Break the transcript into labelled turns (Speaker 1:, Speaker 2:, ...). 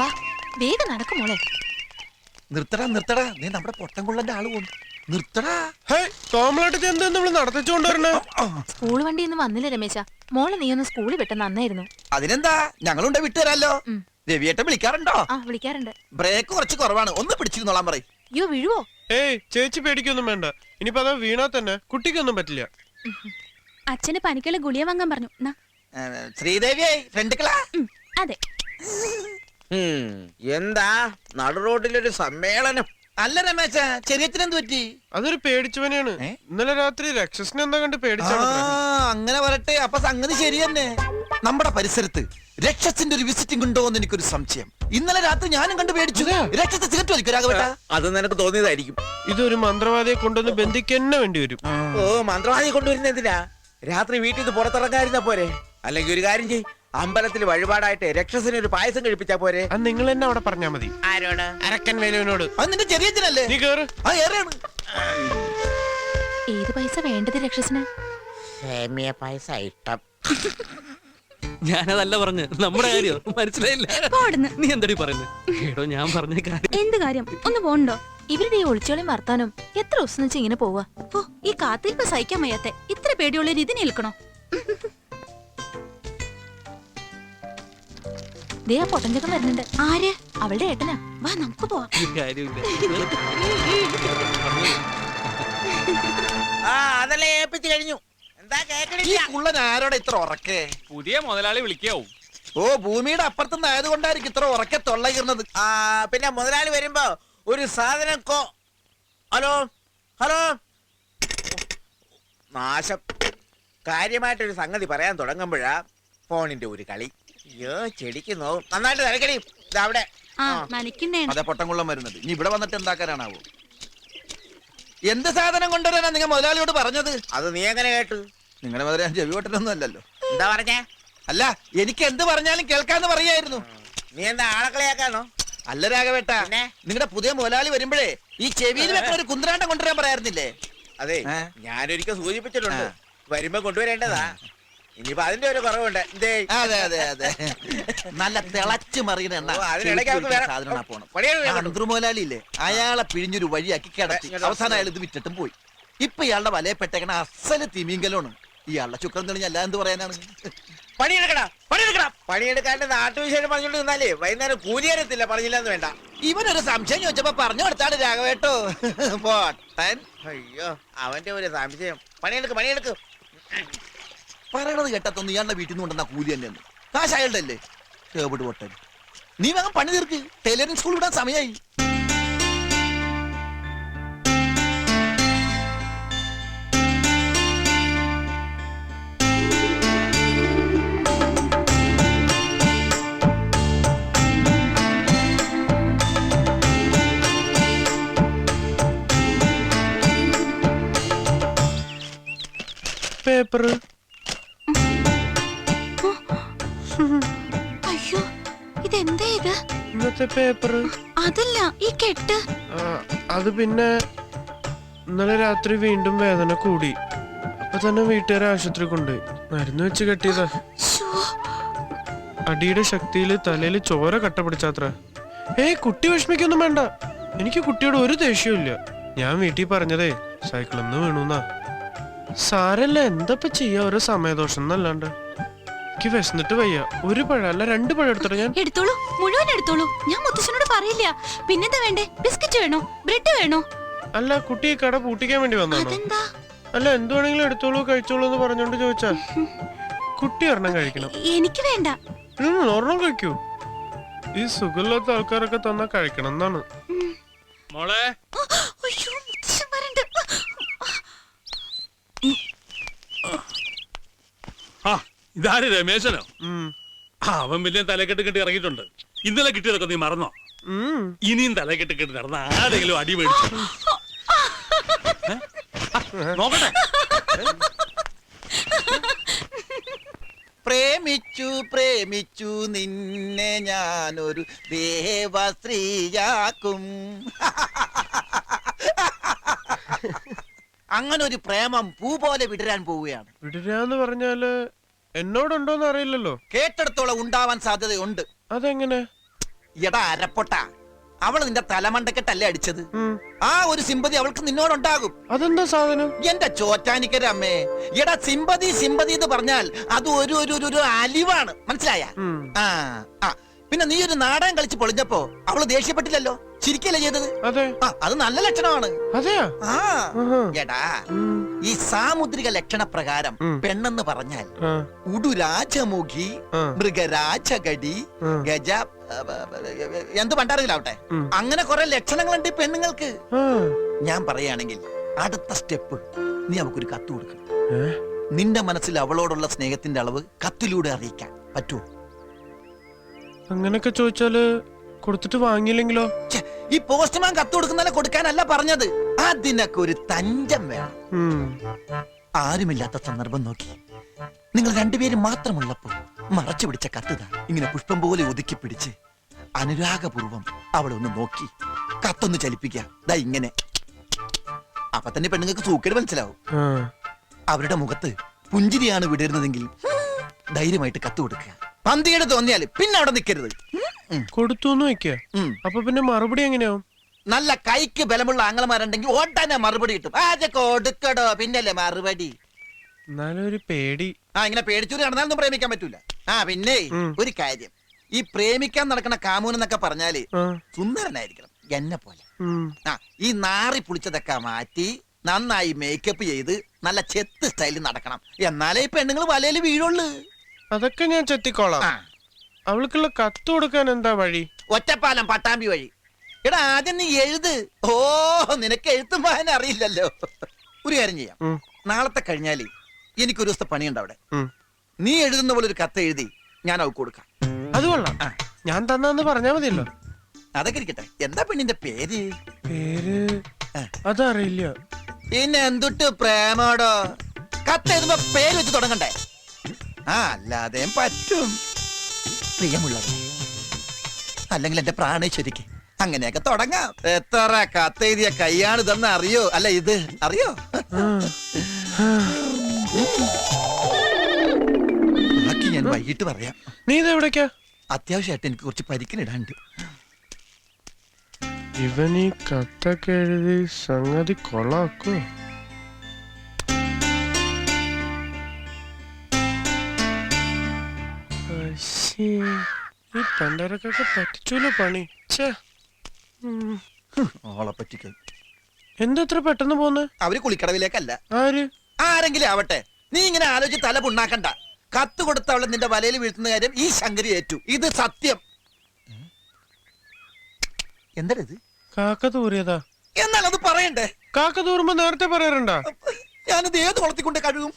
Speaker 1: വാ വേഗം നടക്കും മോളെ.
Speaker 2: നിർത്തടാ നിർത്തടാ, നീ നമ്മുടെ പൊട്ടംകൊള്ളന്റെ ആള് പോകുന്നു. നിർത്തടാ.
Speaker 3: നടത്തിച്ചോണ്ടേ
Speaker 1: സ്കൂൾ വണ്ടി ഒന്നും വന്നില്ല രമേശ. മോളെ നീ ഒന്ന് സ്കൂളിൽ വിട്ട നന്നായിരുന്നു.
Speaker 2: അതിനെന്താ, ഞങ്ങളുണ്ട് വിട്ടുതരാല്ലോ. രവിയേട്ടൻ വിളിക്കാറുണ്ടോ?
Speaker 1: ആ വിളിക്കാറുണ്ട്.
Speaker 2: ബ്രേക്ക് കുറച്ച് കുറവാണ്, ഒന്ന് പിടിച്ചിരുന്നോളാൻ പറയും.
Speaker 1: അയ്യോ വീഴുവോ?
Speaker 3: ഏയ് ചേച്ചി പേടിക്കൊന്നും വേണ്ട. ഇനിയിപ്പോ അതാ വീണാ തന്നെ കുട്ടിക്കൊന്നും പറ്റില്ല.
Speaker 4: അച്ഛന് പനിക്കുള്ള ഗുളിയ വാങ്ങാൻ പറഞ്ഞു.
Speaker 2: ശ്രീദേവിയെ ഫ്രണ്ടുക്കളാ.
Speaker 4: അതെ.
Speaker 5: എന്താ നടു റോഡിലൊരു സമ്മേളനം?
Speaker 2: അല്ല രമേശ, ചെറിയച്ഛനെന്ത് പറ്റി?
Speaker 3: അതൊരു പേടിച്ചവനെയാണ്. ഇന്നലെ രാത്രി രക്ഷസിനെ എന്താ കണ്ട് പേടിച്ചാണ്.
Speaker 2: അങ്ങനെ വരട്ടെ, അപ്പൊ സംഗതി ശരി തന്നെ. നമ്മുടെ പരിസരത്ത് രക്ഷസിന്റെ ഒരു വിസിറ്റിംഗ് ഉണ്ടോ എന്ന് എനിക്കൊരു സംശയം. ഇന്നലെ രാത്രി ഞാനും കണ്ടു പേടിച്ചു. രക്ഷസ് സിഗരറ്റ് വലിക്കും രാഘവേട്ട.
Speaker 5: അത് നിനക്ക് തോന്നിയതായിരിക്കും.
Speaker 3: ഇതൊരു മന്ത്രവാദിയെ കൊണ്ടൊന്ന് ബന്ധിക്കന്നെ വേണ്ടി വരും.
Speaker 5: ഓ, മന്ത്രവാദിയെ കൊണ്ടുവരുന്ന എന്തിനാ? രാത്രി വീട്ടിൽ നിന്ന് പുറത്തിറങ്ങാതിരുന്ന പോരെ? അല്ലെങ്കിൽ ഒരു കാര്യം ചെയ്, അമ്പലത്തിൽ വഴിപാടായിട്ട് രക്ഷസിന് ഒരു പായസം കഴിപ്പിച്ചാ പോരെ?
Speaker 3: അത് നിങ്ങൾ തന്നെ അവിടെ പറഞ്ഞാ മതി.
Speaker 5: ആരോട്?
Speaker 3: അരക്കൻ വേലുവിനോട്.
Speaker 2: അത് നിന്റെ ചെറിയച്ഛനല്ലേ?
Speaker 3: നീ കേറ്.
Speaker 2: ആ ഏറെയാണ്.
Speaker 1: ഏത് പൈസ വേണ്ടത് രക്ഷസിന്?
Speaker 5: സേമിയ പായസ ഇഷ്ടം.
Speaker 6: ഞാനതല്ല പറഞ്ഞ്, നമ്മുടെ കാര്യം മനസ്സിലായില്ല. നീ എന്തടി പറയുന്നത്? കേട്ടോ, ഞാൻ പറഞ്ഞ കാര്യം.
Speaker 4: എന്ത് കാര്യം? ഒന്ന് പോണ്ടോ?
Speaker 1: ഇവരുടെ ഈ ഒളിച്ചോളിയും വർത്താനം എത്ര ദിവസം വെച്ച് ഇങ്ങനെ പോവാ?
Speaker 4: ഓ, ഈ കാത്തിരിപ്പ് സഹിക്കാൻ വയ്യാത്തെ. ഇത്ര പേടിയുള്ള ഇതിനെ ഏൽക്കണോ?
Speaker 1: ദേ ആ പൊട്ടഞ്ചക്കം വരുന്നുണ്ട്.
Speaker 4: ആര്?
Speaker 1: അവളുടെ ഏട്ടനാ.
Speaker 4: വാ നമുക്ക് പോവാം.
Speaker 6: കാര്യമില്ല.
Speaker 5: അതല്ലേ ഏൽപ്പിച്ചു കഴിഞ്ഞു. എന്താ
Speaker 2: ഈ കുള്ളൻ ആരോടെ ഇത്ര ഉറക്കേ?
Speaker 6: പുതിയ മുതലാളി വിളിക്കാവും.
Speaker 2: ഓ, ഭൂമിയുടെ അപ്പുറത്തുനിന്ന് ആയതുകൊണ്ടായിരിക്കും ഇത്ര ഉറക്കെ തൊള്ളയിരുന്നത്.
Speaker 5: പിന്നെ മുതലാളി വരുമ്പോ ഒരു സാധനം ഹലോ ഹലോ, നാശം. കാര്യമായിട്ടൊരു സംഗതി പറയാൻ തുടങ്ങുമ്പോഴാ ഫോണിന്റെ ഒരു കളി. അയ്യോ, ചെടിക്ക് നോവും. നന്നായിട്ട് തിരക്കടി. അവിടെ
Speaker 2: അതെ, പൊട്ടംകുള്ളം വരുന്നുണ്ട്. ഇനി ഇവിടെ വന്നിട്ട് എന്താക്കാനാണാവോ? എന്ത് സാധനം കൊണ്ടുവരാനാ നിങ്ങൾ മുതലാളിയോട് പറഞ്ഞത്?
Speaker 5: അത് നീ എങ്ങനെ കേട്ടു?
Speaker 2: നിങ്ങളുടെ മുതലാളി ജവിവട്ടനൊന്നും അല്ലല്ലോ.
Speaker 5: എന്താ പറഞ്ഞേ?
Speaker 2: അല്ല, എനിക്ക് എന്ത് പറഞ്ഞാലും കേൾക്കാന്ന് പറയായിരുന്നു.
Speaker 5: നീ എന്താ ആളക്കളിയാക്കാണോ?
Speaker 2: അല്ല രാഘവേട്ട, നിങ്ങളുടെ പുതിയ മുതലാളി വരുമ്പോഴേ ഈ ചെവിയിൽ വെക്കുന്ന ഒരു കുന്ത്രാണ്ടം കൊണ്ടുവരാൻ പറയായിരുന്നില്ലേ?
Speaker 5: അതെ, ഞാനൊരിക്കൽ സൂചിപ്പിച്ചിട്ടുണ്ട്. വരുമ്പോ കൊണ്ടുവരേണ്ടതാ. ഇനിയിപ്പോ അതിന്റെ ഒരു കുറവുണ്ട്.
Speaker 2: അതെ അതെ അതെ, നല്ല തിളച്ചു മറിയുന്ന എണ്ണ മുതലാളി ഇല്ലേ, അയാളെ പിഴിഞ്ഞൊരു വഴിയാക്കി കിടത്തി. അവസാനം അയാൾ ഇത് വിറ്റിട്ടും പോയി. ഇപ്പൊ ഇയാളുടെ വലയപ്പെട്ടേക്കണ അസല് തിമിങ്കലാണ്. ഇയാളുടെ ചുക്രം തെളിഞ്ഞ അല്ല എന്ത് പറയാനാണ്?
Speaker 5: പണിയെടുക്കാണ്ട് നാട്ടുവിശേഷം പറഞ്ഞോണ്ട് നിന്നാലേ വൈകുന്നേരം കൂലിയാരത്തില്ല. പറഞ്ഞില്ലെന്ന് വേണ്ട.
Speaker 2: ഇവനൊരു സംശയം ചോദിച്ചപ്പോ പറഞ്ഞു കൊടുത്താണ് രാഘവേട്ടോ. പോട്ടൻ.
Speaker 5: അയ്യോ, അവന്റെ ഒരു സംശയം. പണിയെടുക്ക്.
Speaker 2: പറയണത് കേട്ടത്തൊന്നും ഇയാളുടെ വീട്ടിൽ നിന്ന് കൊണ്ടുവന്ന കൂലി തന്നെയാണ്. കാശ് അയാളുടെ അല്ലേ? കേവിട്ട് പൊട്ടൻ. നീ വേഗം പണി തീർക്ക്. ടൈലറിംഗ് സ്കൂൾ വിടാൻ സമയമായി.
Speaker 3: പേപ്പർ.
Speaker 4: അയ്യോ, ഇതെന്താ ഇത്?
Speaker 3: ഇന്നത്തെ പേപ്പർ.
Speaker 4: അതല്ല, ഈ കെട്ട്.
Speaker 3: അത് പിന്നെ ഇന്നലെ രാത്രി വീണ്ടും വേദന കൂടി. അപ്പൊ തന്നെ വീട്ടുകാരെ ആശുപത്രി കൊണ്ടുപോയി മരുന്ന് വെച്ച് കെട്ടിയതാ. അടിയുടെ ശക്തിയില് തലയില് ചോര കട്ട പിടിച്ചാത്ര. കുട്ടി വിഷമിക്കൊന്നും വേണ്ട. എനിക്ക് കുട്ടിയോട് ഒരു ദേഷ്യവും ഇല്ല. ഞാൻ വീട്ടിൽ പറഞ്ഞതേ സൈക്കിളിന്ന് വീണുന്നാ. സാരല്ല, എന്താപ്പ ചെയ്യാ, ഒരു സമയദോഷം എന്നല്ലാണ്ട്. എനിക്ക് വിശന്നിട്ട് വയ്യ. ഒരു പഴം അല്ല 2 പഴം എടുത്തോളൂ. ഞാൻ
Speaker 4: എടുത്തോളൂ, മുഴുവൻ എടുത്തോളൂ. ഞാൻ മുത്തശ്ശനോട് പറയില്ല. പിന്നെന്താ വേണ്ടേ? ബിസ്ക്കറ്റ് വേണോ? ബ്രെഡ് വേണോ?
Speaker 3: അല്ല, കുട്ടി കട പൂട്ടിക്കാൻ വേണ്ടി വന്നാണോ? അല്ല, എന്ത് വേണമെങ്കിലും എടുത്തോളൂ, കഴിച്ചോളൂ എന്ന് പറഞ്ഞോണ്ട് ചോദിച്ചാ. കുട്ടി ഒരെണ്ണം കഴിക്കണം.
Speaker 4: എനിക്ക് വേണ്ട.
Speaker 3: ഒരെണ്ണം കഴിക്കൂ. ഈ സുഖമില്ലാത്ത ആൾക്കാരൊക്കെ തന്നാ കഴിക്കണം എന്നാണ്.
Speaker 6: മോളെ, ഇതാര് രമേശനോ? അവൻ വലിയ തലക്കെട്ട് കെട്ടി ഇറങ്ങിയിട്ടുണ്ട്. ഇന്നലെ കിട്ടിയതൊക്കെ നീ മറന്നോ? ഇനിയും തലക്കെട്ട് കെട്ടി നടന്ന ആരെങ്കിലും അടി മേടിച്ചു നോക്കട്ടെ.
Speaker 2: പ്രേമിച്ചു നിന്നെ ഞാനൊരു ദേവസ്ത്രീയാക്കും. അങ്ങനെ ഒരു പ്രേമം പൂ പോലെ വിടരാൻ പോവുകയാണ്.
Speaker 3: വിടരാന്ന് പറഞ്ഞാല് എന്നോടുണ്ടോന്ന് അറിയില്ലല്ലോ.
Speaker 2: കേട്ടെടുത്തോളം ഉണ്ടാവാൻ സാധ്യതയുണ്ട്.
Speaker 3: അതെങ്ങനെ?
Speaker 2: എടാ അരപ്പൊട്ട, അവള് നിന്റെ തലമണ്ടക്കെട്ടല്ലേ അടിച്ചത്.
Speaker 3: ഉം.
Speaker 2: ആ ഒരു സിമ്പതി അവൾക്ക് നിന്നോടുണ്ടാകും.
Speaker 3: അതെന്താ സാധനം?
Speaker 2: എന്റെ ചോറ്റാനിക്കരമ്മേ, എടാ സിമ്പതി സിമ്പതി എന്ന് പറഞ്ഞാൽ അത് ഒരു ഒരു ഒരു- ഒരു അലിവാണ്, മനസ്സിലായ?
Speaker 3: ഉം.
Speaker 2: ആ ആ പിന്നെ നീ ഒരു നാടകം കളിച്ച് പൊളിഞ്ഞപ്പോ അവള് ദേഷ്യപ്പെട്ടില്ലല്ലോ, ചിരിക്കല്ലേ ചെയ്തത്.
Speaker 3: അതെ.
Speaker 2: ആ അത് നല്ല ലക്ഷണമാണ്.
Speaker 3: അതെയാ?
Speaker 2: ആ
Speaker 3: ആഹാ.
Speaker 2: എടാ,
Speaker 3: ഉം.
Speaker 2: ഈ സാമുദ്രിക ലക്ഷണ പ്രകാരം
Speaker 3: ഉം.
Speaker 2: പെണ്ണെന്ന് പറഞ്ഞാൽ
Speaker 3: ആ,
Speaker 2: ഉടുരാജമുഖി,
Speaker 3: ആ.
Speaker 2: മൃഗരാജഗടി,
Speaker 3: ആ.
Speaker 2: ഗജ എന്ത് പണ്ടാറിലാവട്ടെ,
Speaker 3: ഉം.
Speaker 2: അങ്ങനെ കുറെ ലക്ഷണങ്ങളുണ്ട് ഈ പെണ്ണുങ്ങൾക്ക്.
Speaker 3: ആ.
Speaker 2: ഞാൻ പറയുകയാണെങ്കിൽ അടുത്ത സ്റ്റെപ്പ് നീ അവക്കൊരു കത്ത് കൊടുക്കണം.
Speaker 3: ഏ?
Speaker 2: നിന്റെ മനസ്സിൽ അവളോടുള്ള സ്നേഹത്തിന്റെ അളവ് കത്തിലൂടെ അറിയിക്കാൻ പറ്റുമോ?
Speaker 3: അങ്ങനൊക്കെ ചോദിച്ചാല് കൊടുത്തിട്ട് വാങ്ങിയില്ലെങ്കിലോ?
Speaker 2: ഛെ, ഈ പോസ്റ്റ്മാൻ കത്ത് കൊടുക്കുന്നതിനെ കൊടുക്കാനല്ല പറഞ്ഞത്, അതിനൊക്കെ ഒരു തഞ്ചം വേണം.
Speaker 3: ഉം.
Speaker 2: ആരുമില്ലാത്ത സന്ദർഭം നോക്കി നിങ്ങൾ രണ്ടുപേരും മാത്രമുള്ളപ്പോ മറച്ചു പിടിച്ച കത്തുതാ ഇങ്ങനെ പുഷ്പം പോലെ ഒതുക്കി പിടിച്ച് അനുരാഗപൂർവം അവളെ ഒന്ന് നോക്കി കത്തൊന്ന് ചലിപ്പിക്കുക. ദാ ഇങ്ങനെ. അപ്പൊ തന്നെ പെണ്ണുങ്ങൾക്ക് സൂക്കേട് മനസ്സിലാവും.
Speaker 3: ആ.
Speaker 2: അവരുടെ മുഖത്ത് പുഞ്ചിരിയാണ് വിടരുന്നതെങ്കിൽ ധൈര്യമായിട്ട് കത്ത് കൊടുക്കുക. പന്തികേട് തോന്നിയാല് പിന്നെ അവിടെ നിൽക്കരുത്.
Speaker 3: കൊടുത്തുന്ന് വെക്ക. അപ്പൊ പിന്നെ മറുപടി എങ്ങനെയാവും?
Speaker 2: നല്ല കൈക്ക് ബലമുള്ള ആങ്ങളമാരുണ്ടെങ്കിൽ ഓട്ടാനെ മറുപടി കിട്ടും. ആദ്യ കൊടുക്കടോ പിന്നല്ലേ മറുപടി.
Speaker 3: എന്നാലും ഒരു പേടി.
Speaker 2: ആ ഇങ്ങനെ പേടിച്ചൂരി നടന്നാലൊന്നും പ്രേമിക്കാൻ പറ്റൂല. ആ പിന്നെ ഒരു കാര്യം, ഈ പ്രേമിക്കാൻ നടക്കണ കാമൂൻ എന്നൊക്കെ പറഞ്ഞാല്
Speaker 3: ആ.
Speaker 2: സുന്ദരനായിരിക്കണം, എന്നെ പോലെ.
Speaker 3: ഉം.
Speaker 2: ആ ഈ നാറി പുളിച്ചതൊക്കെ മാറ്റി നന്നായി മേക്കപ്പ് ചെയ്ത് നല്ല ചെത്ത് സ്റ്റൈലിൽ നടക്കണം. എന്നാലേ ഈ പെണ്ണുങ്ങൾ വലയിൽ വീഴുള്ളൂ.
Speaker 3: അതൊക്കെ ഞാൻ ചെത്തിക്കോളാം.
Speaker 2: ആ
Speaker 3: അവൾക്കുള്ള കത്ത് കൊടുക്കാൻ എന്താ വഴി?
Speaker 2: ഒറ്റപ്പാലം പട്ടാമ്പി വഴി. എടാ ആദ്യം നീ എഴുത്. ഓ നിനക്ക് എഴുത്തും വായന അറിയില്ലല്ലോ. ഒരു കാര്യം ചെയ്യാം,
Speaker 3: ഉം.
Speaker 2: നാളത്തെ കഴിഞ്ഞാല് എനിക്കൊരു ദിവസത്തെ പണിയുണ്ട് അവിടെ.
Speaker 3: ഉം.
Speaker 2: നീ എഴുതുന്ന പോലെ ഒരു കത്ത് എഴുതി ഞാൻ അവൾക്ക് കൊടുക്കാം.
Speaker 3: അത് കൊള്ളാം.
Speaker 2: ആ.
Speaker 3: ഞാൻ തന്നാന്ന് പറഞ്ഞാ മതിയല്ലോ.
Speaker 2: അതൊക്കെ ഇരിക്കട്ടെ, എന്താ പെണ്ണിന്റെ പേര്?
Speaker 3: പേര്
Speaker 2: ആ.
Speaker 3: അതറിയില്ല.
Speaker 2: പിന്നെ എന്തുട്ട് പ്രേമോടോ? കത്ത് എഴുതുമ്പോ പേര് വെച്ച് തുടങ്ങണ്ടേ? ആ അല്ലാതെ പറ്റും. പ്രിയമുള്ളത്, അല്ലെങ്കിൽ എന്റെ പ്രാണേശ്വരിക്ക്, അങ്ങനെയൊക്കെ തുടങ്ങാം. എത്ര കത്തെഴുതിയ കൈയാണ് ഇതെന്ന് അറിയോ? അല്ല ഇത് അറിയോ? ബാക്കി ഞാൻ വൈകിട്ട് പറയാം.
Speaker 3: നീ ഇത് എവിടേക്കാ?
Speaker 2: അത്യാവശ്യമായിട്ട് എനിക്ക് കുറച്ച് പരിക്കിനിടാണ്ട്.
Speaker 3: ഇവൻ ഈ കത്തൊക്കെ എഴുതി സംഗതി കൊള്ളാക്കോ? ഈ പണ്ടരക്കൊക്കെ പറ്റിച്ചൂലോ പണി. ഛേ. ഉം.
Speaker 2: ഓളെ പറ്റിക്കും.
Speaker 3: എന്തത്ര പെട്ടെന്ന് പോന്നെ?
Speaker 2: അവര് കുളിക്കടവിലേക്കല്ല,
Speaker 3: ആര്?
Speaker 2: ആരെങ്കിലും ആവട്ടെ. നീ ഇങ്ങനെ ആലോചിച്ച് തല പുണ്ണാക്കണ്ട. കത്ത് കൊടുത്ത അവളെ നിന്റെ വലയിൽ വീഴ്ത്തുന്ന കാര്യം ഈ ശങ്കരി ഏറ്റു. ഇത് സത്യം. എന്താ ഇത്?
Speaker 3: കാക്ക തൂറിയതാ.
Speaker 2: എന്നാൽ അത് പറയണ്ടേ?
Speaker 3: കാക്ക തൂറുമ്പോ നേരത്തെ പറയാറുണ്ടാ?
Speaker 2: ഞാനിത് ഏത് കുളത്തിൽ കൊണ്ട് കഴുകും?